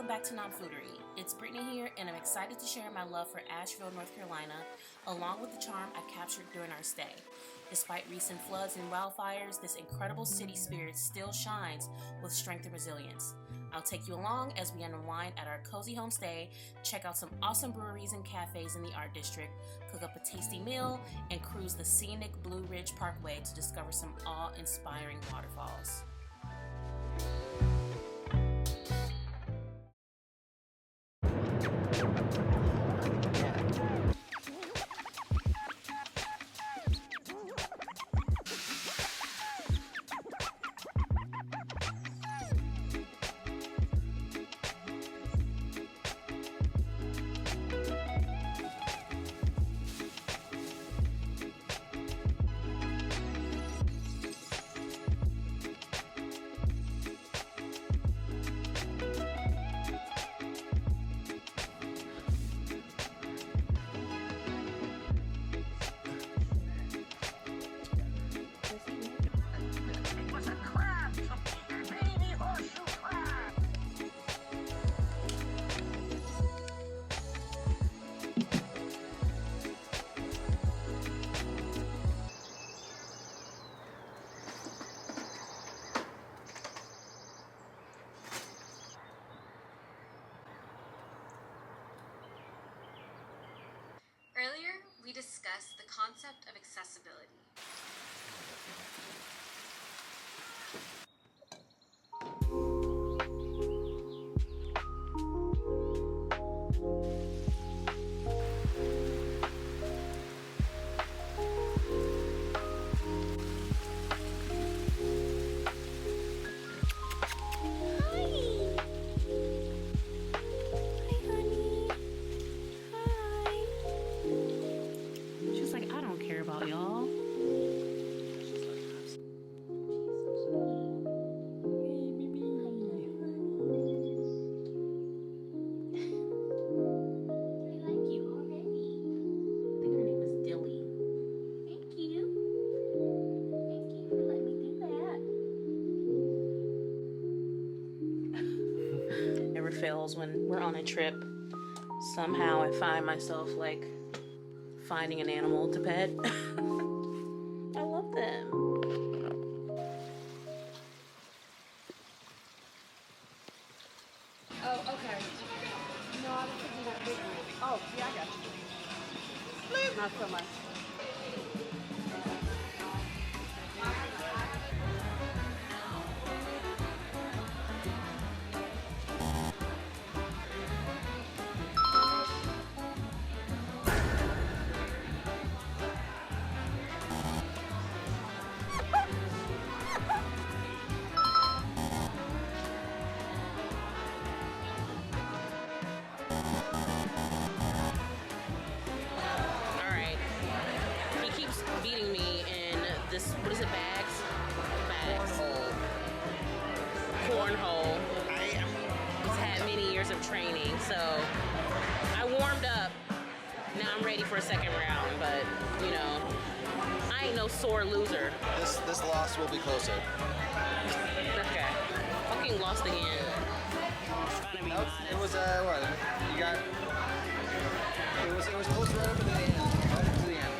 welcome back to Non-Foodery. It's Brittany here, and I'm excited to share my love for Asheville, North Carolina, along with the charm I captured during our stay. Despite recent floods and wildfires, this incredible city spirit still shines with strength and resilience. I'll take you along as we unwind at our cozy homestay, check out some awesome breweries and cafes in the Art District, cook up a tasty meal, and cruise the scenic Blue Ridge Parkway to discover some awe-inspiring waterfalls. Earlier, we discussed the concept of accessibility. About y'all. Never fails when we're on a trip. Somehow I find myself like finding an animal to pet. I love them. Oh, okay. No, I was thinking that big one. Oh, yeah, I got you. Not so much. Beating me in this, what is it, bags? Cornhole. He's had many years of training, so I warmed up. Now I'm ready for a second round, but you know, I ain't no sore loser. This loss will be closer. Okay. Fucking lost again. Nope, it was what? You got it was close right up to the end. Right up to the end.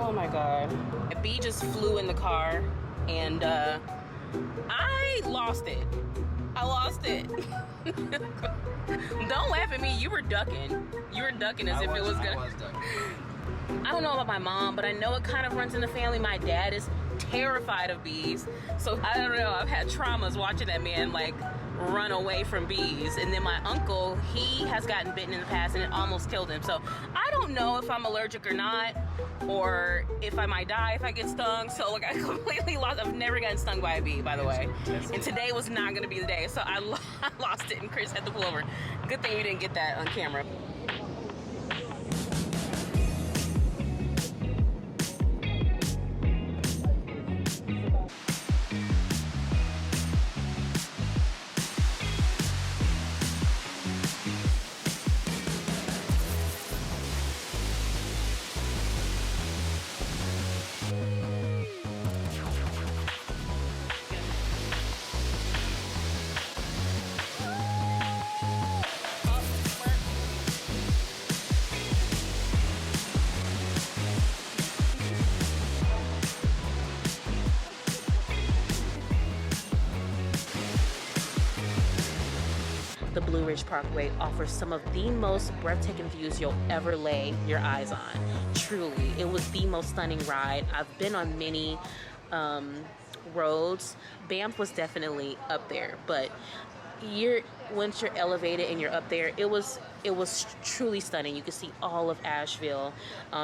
Oh my God. A bee just flew in the car and I lost it. I lost it. Don't laugh at me. You were ducking. You were ducking as if it was gonna. I was ducking. I don't know about my mom, but I know it kind of runs in the family. My dad is terrified of bees. So I don't know. I've had traumas watching that man like run away from bees. And then my uncle, he has gotten bitten in the past and it almost killed him. So I don't know if I'm allergic or not, or if I might die if I get stung. So like I completely lost. I've never gotten stung by a bee, by the way. And today was not going to be the day. So I lost it and Chris had to pull over. Good thing you didn't get that on camera. The Blue Ridge Parkway offers some of the most breathtaking views you'll ever lay your eyes on. Truly, it was the most stunning ride. I've been on many roads. Banff was definitely up there, but once you're elevated and you're up there, it was truly stunning. You could see all of Asheville.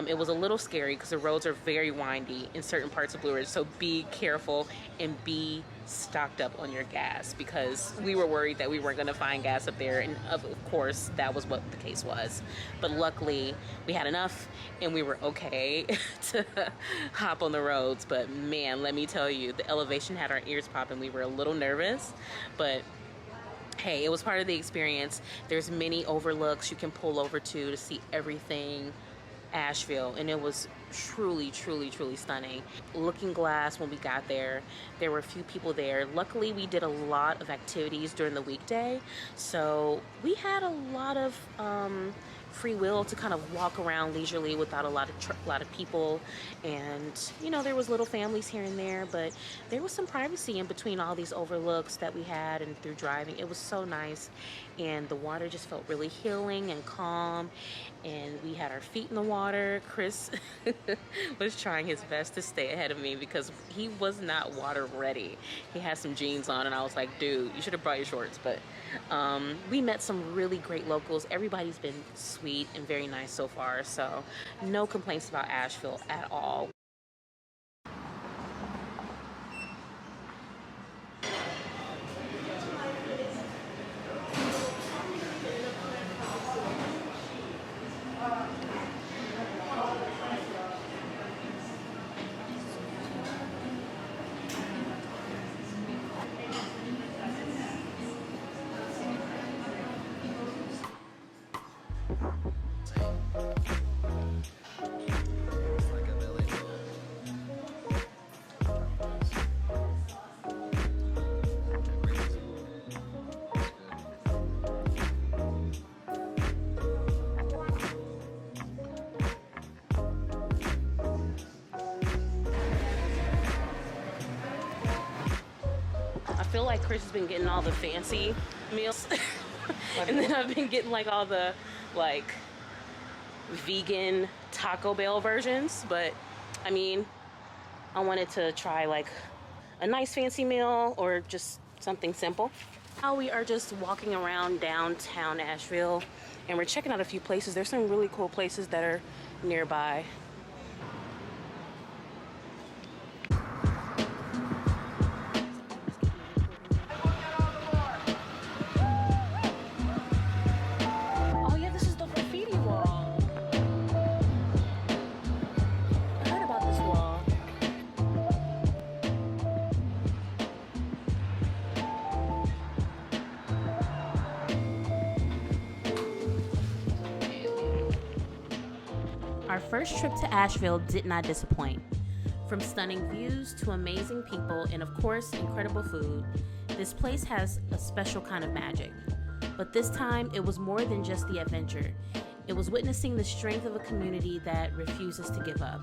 It was a little scary because the roads are very windy in certain parts of Blue Ridge, so be careful and be stocked up on your gas, because we were worried that we weren't going to find gas up there, and of course that was what the case was. But luckily we had enough and we were okay to hop on the roads. But man, let me tell you, the elevation had our ears popping. We were a little nervous, but hey, it was part of the experience. There's many overlooks you can pull over to see everything Asheville, and it was truly stunning. Looking Glass, when we got there were a few people there. Luckily we did a lot of activities during the weekday, so we had a lot of free will to kind of walk around leisurely without a lot of people. And you know, there was little families here and there, but there was some privacy in between all these overlooks that we had, and through driving it was so nice, and the water just felt really healing and calm, and we had our feet in the water. Chris was trying his best to stay ahead of me because he was not water ready. He had some jeans on and I was like, dude, you should have brought your shorts. But we met some really great locals. Everybody's been sweet and very nice so far, so no complaints about Asheville at all. I feel like Chris has been getting all the fancy meals and then I've been getting like all the like vegan Taco Bell versions. But I mean, I wanted to try like a nice fancy meal or just something simple. Now we are just walking around downtown Asheville and we're checking out a few places. There's some really cool places that are nearby. Our first trip to Asheville did not disappoint. From stunning views to amazing people and of course incredible food, this place has a special kind of magic. But this time it was more than just the adventure. It was witnessing the strength of a community that refuses to give up.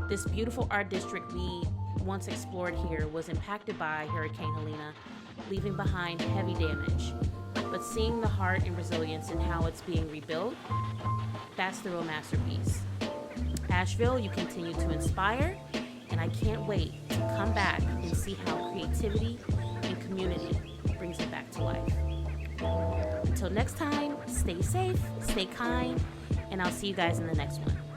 This beautiful art district we once explored here was impacted by Hurricane Helene, leaving behind heavy damage. But seeing the heart and resilience in how it's being rebuilt, that's the real masterpiece. Asheville, you continue to inspire, and I can't wait to come back and see how creativity and community brings it back to life. Until next time, stay safe, stay kind, and I'll see you guys in the next one.